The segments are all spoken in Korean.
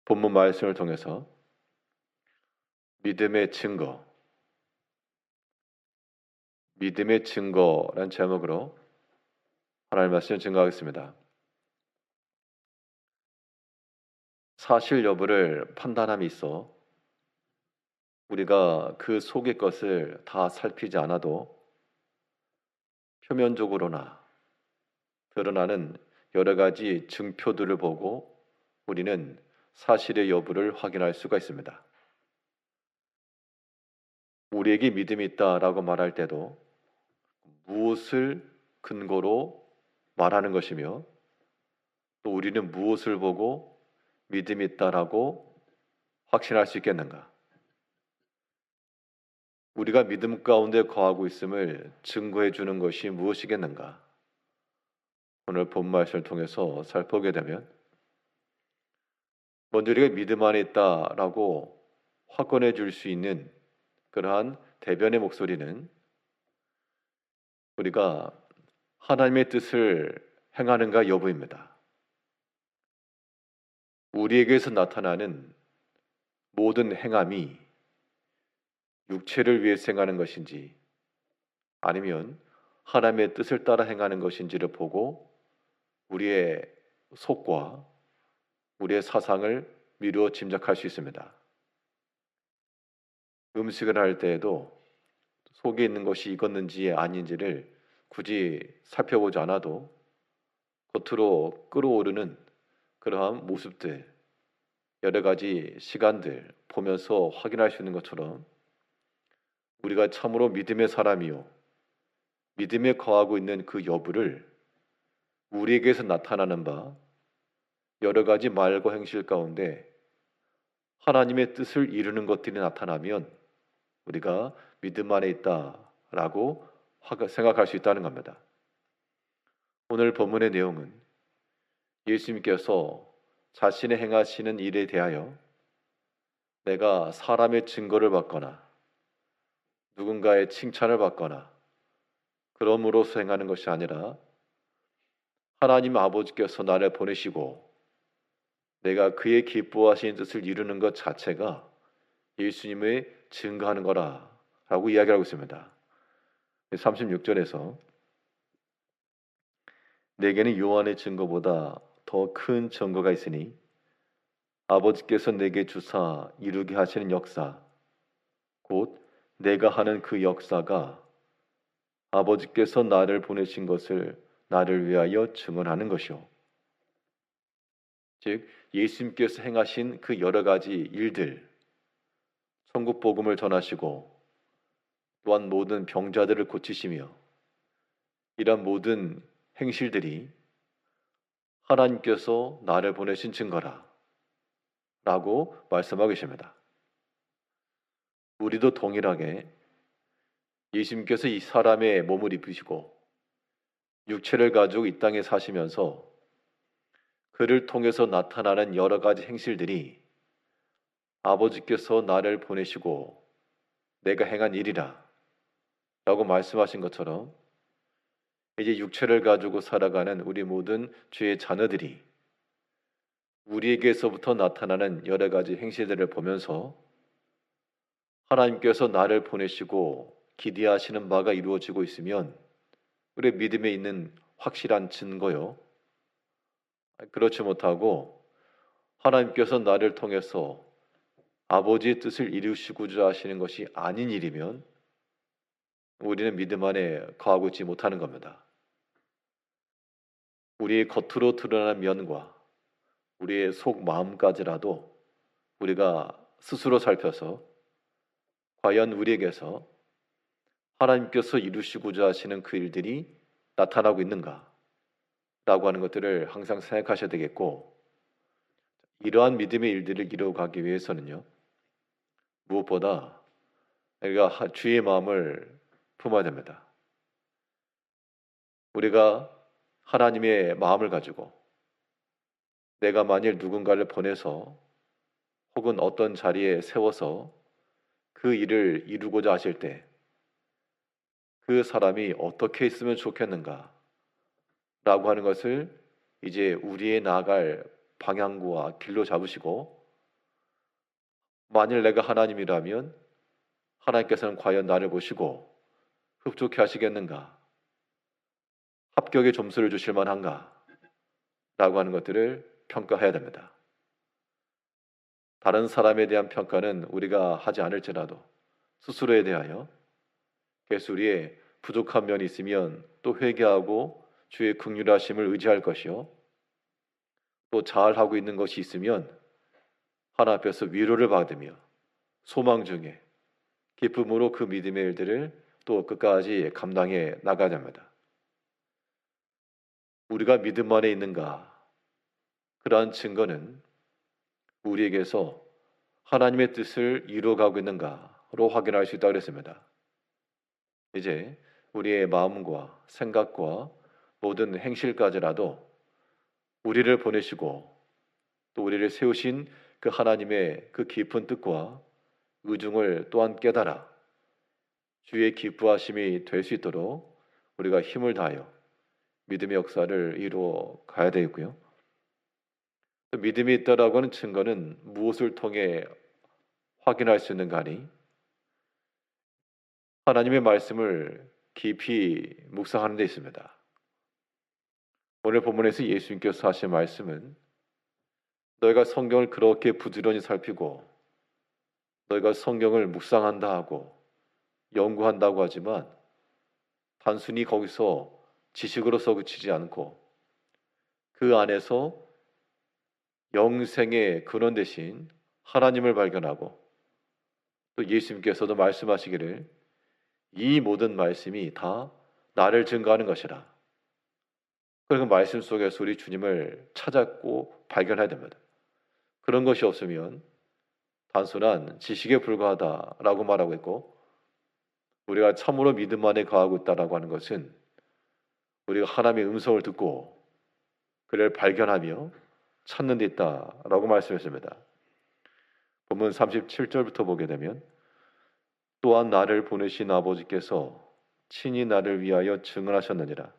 본문 말씀을 통해서 믿음의 증거, 믿음의 증거란 제목으로 하나님의 말씀을 증거하겠습니다. 사실 여부를 판단함이 있어 우리가 그 속의 것을 다 살피지 않아도 표면적으로나 드러나는 여러 가지 증표들을 보고 우리는 사실의 여부를 확인할 수가 있습니다. 우리에게 믿음이 있다라고 말할 때도 무엇을 근거로 말하는 것이며 또 우리는 무엇을 보고 믿음이 있다라고 확신할 수 있겠는가? 우리가 믿음 가운데 거하고 있음을 증거해 주는 것이 무엇이겠는가? 오늘 본 말씀을 통해서 살펴보게 되면 먼저 우리가 믿음 안에 있다라고 확언해 줄 수 있는 그러한 대변의 목소리는 우리가 하나님의 뜻을 행하는가 여부입니다. 우리에게서 나타나는 모든 행함이 육체를 위해 행하는 것인지 아니면 하나님의 뜻을 따라 행하는 것인지를 보고 우리의 속과 우리의 사상을 미루어 짐작할 수 있습니다. 음식을 할 때에도 속에 있는 것이 익었는지 아닌지를 굳이 살펴보지 않아도 겉으로 끓어오르는 그러한 모습들, 여러 가지 시간들 보면서 확인할 수 있는 것처럼 우리가 참으로 믿음의 사람이요 믿음에 거하고 있는 그 여부를 우리에게서 나타나는 바 여러 가지 말과 행실 가운데 하나님의 뜻을 이루는 것들이 나타나면 우리가 믿음 안에 있다라고 생각할 수 있다는 겁니다. 오늘 본문의 내용은 예수님께서 자신의 행하시는 일에 대하여 내가 사람의 증거를 받거나 누군가의 칭찬을 받거나 그럼으로써 행하는 것이 아니라 하나님 아버지께서 나를 보내시고 내가 그의 기뻐하시는 뜻을 이루는 것 자체가 예수님의 증거하는 거라라고 이야기하고 있습니다. 36절에서 내게는 요한의 증거보다 더 큰 증거가 있으니 아버지께서 내게 주사 이루게 하시는 역사 곧 내가 하는 그 역사가 아버지께서 나를 보내신 것을 나를 위하여 증언하는 것이요. 즉 예수님께서 행하신 그 여러 가지 일들, 천국 복음을 전하시고 또한 모든 병자들을 고치시며 이런 모든 행실들이 하나님께서 나를 보내신 증거라 라고 말씀하고 계십니다. 우리도 동일하게 예수님께서 이 사람의 몸을 입으시고 육체를 가지고 이 땅에 사시면서 그를 통해서 나타나는 여러 가지 행실들이 아버지께서 나를 보내시고 내가 행한 일이라 라고 말씀하신 것처럼 이제 육체를 가지고 살아가는 우리 모든 죄의 자녀들이 우리에게서부터 나타나는 여러 가지 행실들을 보면서 하나님께서 나를 보내시고 기대하시는 바가 이루어지고 있으면 우리의 믿음에 있는 확실한 증거요. 그렇지 못하고 하나님께서 나를 통해서 아버지의 뜻을 이루시고자 하시는 것이 아닌 일이면 우리는 믿음 안에 거하고 있지 못하는 겁니다. 우리의 겉으로 드러나는 면과 우리의 속 마음까지라도 우리가 스스로 살펴서 과연 우리에게서 하나님께서 이루시고자 하시는 그 일들이 나타나고 있는가 라고 하는 것들을 항상 생각하셔야 되겠고 이러한 믿음의 일들을 이루어가기 위해서는요 무엇보다 우리가 주의 마음을 품어야 됩니다. 우리가 하나님의 마음을 가지고 내가 만일 누군가를 보내서 혹은 어떤 자리에 세워서 그 일을 이루고자 하실 때 그 사람이 어떻게 있으면 좋겠는가 라고 하는 것을 이제 우리의 나아갈 방향과 길로 잡으시고 만일 내가 하나님이라면 하나님께서는 과연 나를 보시고 흡족해 하시겠는가? 합격의 점수를 주실 만한가? 라고 하는 것들을 평가해야 됩니다. 다른 사람에 대한 평가는 우리가 하지 않을지라도 스스로에 대하여 계속 우리의 부족한 면이 있으면 또 회개하고 주의 긍휼하심을 의지할 것이요, 또 잘하고 있는 것이 있으면 하나님 앞에서 위로를 받으며 소망 중에 기쁨으로 그 믿음의 일들을 또 끝까지 감당해 나가야 됩니다. 우리가 믿음 안에 있는가? 그러한 증거는 우리에게서 하나님의 뜻을 이루어가고 있는가로 확인할 수 있다고 그랬습니다. 이제 우리의 마음과 생각과 모든 행실까지라도 우리를 보내시고 또 우리를 세우신 그 하나님의 그 깊은 뜻과 의중을 또한 깨달아 주의 기뻐하심이 될 수 있도록 우리가 힘을 다하여 믿음의 역사를 이루어 가야 되겠고요. 또 믿음이 있다라고 하는 증거는 무엇을 통해 확인할 수 있는가 하니, 하나님의 말씀을 깊이 묵상하는 데 있습니다. 오늘 본문에서 예수님께서 하신 말씀은 너희가 성경을 그렇게 부지런히 살피고 너희가 성경을 묵상한다 하고 연구한다고 하지만 단순히 거기서 지식으로서 그치지 않고 그 안에서 영생의 근원 대신 하나님을 발견하고 또 예수님께서도 말씀하시기를 이 모든 말씀이 다 나를 증거하는 것이라. 그리고 말씀 속에서 우리 주님을 찾았고 발견해야 됩니다. 그런 것이 없으면 단순한 지식에 불과하다라고 말하고 있고, 우리가 참으로 믿음 안에 거하고 있다라고 하는 것은 우리가 하나님의 음성을 듣고 그를 발견하며 찾는 데 있다라고 말씀했습니다. 본문 37절부터 보게 되면 또한 나를 보내신 아버지께서 친히 나를 위하여 증언하셨느니라.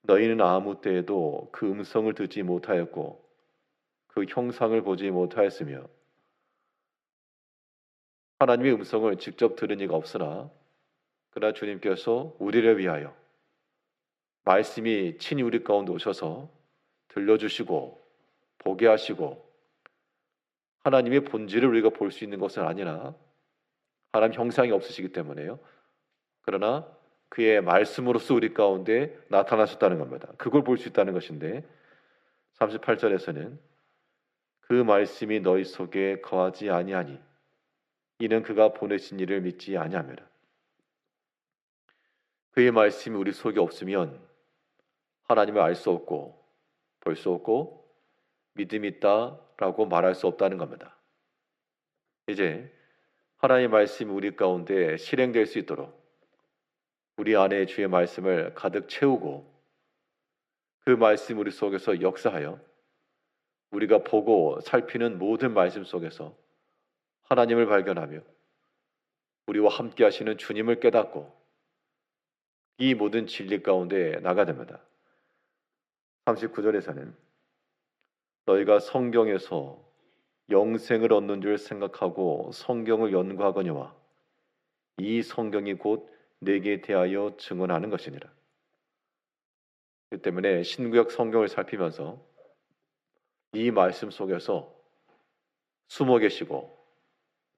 너희는 아무 때에도 그 음성을 듣지 못하였고 그 형상을 보지 못하였으며 하나님의 음성을 직접 들은 이가 없으나 그러나 주님께서 우리를 위하여 말씀이 친히 우리 가운데 오셔서 들려주시고 보게 하시고, 하나님의 본질을 우리가 볼 수 있는 것은 아니나 하나님 형상이 없으시기 때문에요. 그러나 그의 말씀으로서 우리 가운데 나타나셨다는 겁니다. 그걸 볼 수 있다는 것인데 38절에서는 그 말씀이 너희 속에 거하지 아니하니 이는 그가 보내신 이를 믿지 아니하니라. 그의 말씀이 우리 속에 없으면 하나님을 알 수 없고 볼 수 없고 믿음이 있다라고 말할 수 없다는 겁니다. 이제 하나님의 말씀이 우리 가운데 실행될 수 있도록 우리 안에 주의 말씀을 가득 채우고 그 말씀 우리 속에서 역사하여 우리가 보고 살피는 모든 말씀 속에서 하나님을 발견하며 우리와 함께 하시는 주님을 깨닫고 이 모든 진리 가운데 나가야 됩니다. 39절에서는 너희가 성경에서 영생을 얻는 줄 생각하고 성경을 연구하거니와 이 성경이 곧 내게 대하여 증언하는 것이니라. 그 때문에 신구약 성경을 살피면서 이 말씀 속에서 숨어 계시고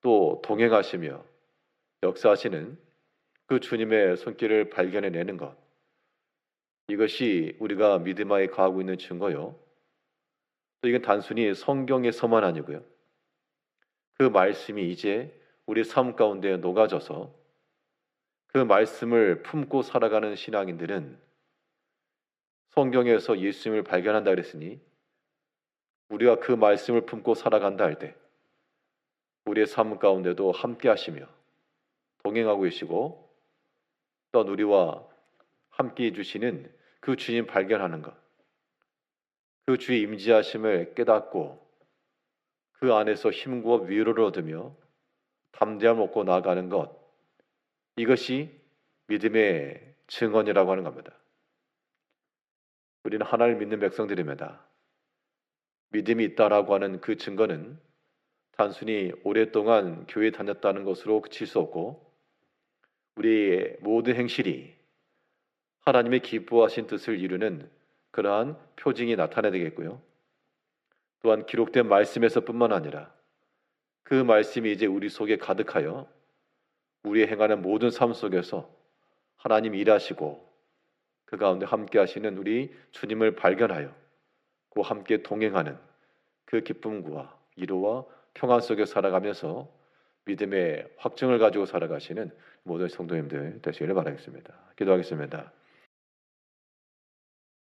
또 동행하시며 역사하시는 그 주님의 손길을 발견해내는 것, 이것이 우리가 믿음 안에 거하고 있는 증거요, 또 이건 단순히 성경에서만 아니고요, 그 말씀이 이제 우리 삶 가운데 녹아져서 그 말씀을 품고 살아가는 신앙인들은 성경에서 예수님을 발견한다 그랬으니 우리가 그 말씀을 품고 살아간다 할 때 우리의 삶 가운데도 함께 하시며 동행하고 계시고 또한 우리와 함께 해주시는 그 주님 발견하는 것, 그 주의 임재하심을 깨닫고 그 안에서 힘과 위로를 얻으며 담대함을 얻고 나아가는 것, 이것이 믿음의 증언이라고 하는 겁니다. 우리는 하나님을 믿는 백성들입니다. 믿음이 있다라고 하는 그 증거는 단순히 오랫동안 교회 다녔다는 것으로 그칠 수 없고 우리의 모든 행실이 하나님의 기뻐하신 뜻을 이루는 그러한 표징이 나타나야 되겠고요. 또한 기록된 말씀에서뿐만 아니라 그 말씀이 이제 우리 속에 가득하여 우리의 행하는 모든 삶 속에서 하나님 일하시고 그 가운데 함께 하시는 우리 주님을 발견하여 그 함께 동행하는 그 기쁨과 위로와 평안 속에 살아가면서 믿음의 확증을 가지고 살아가시는 모든 성도님들 되시기를 바라겠습니다. 기도하겠습니다.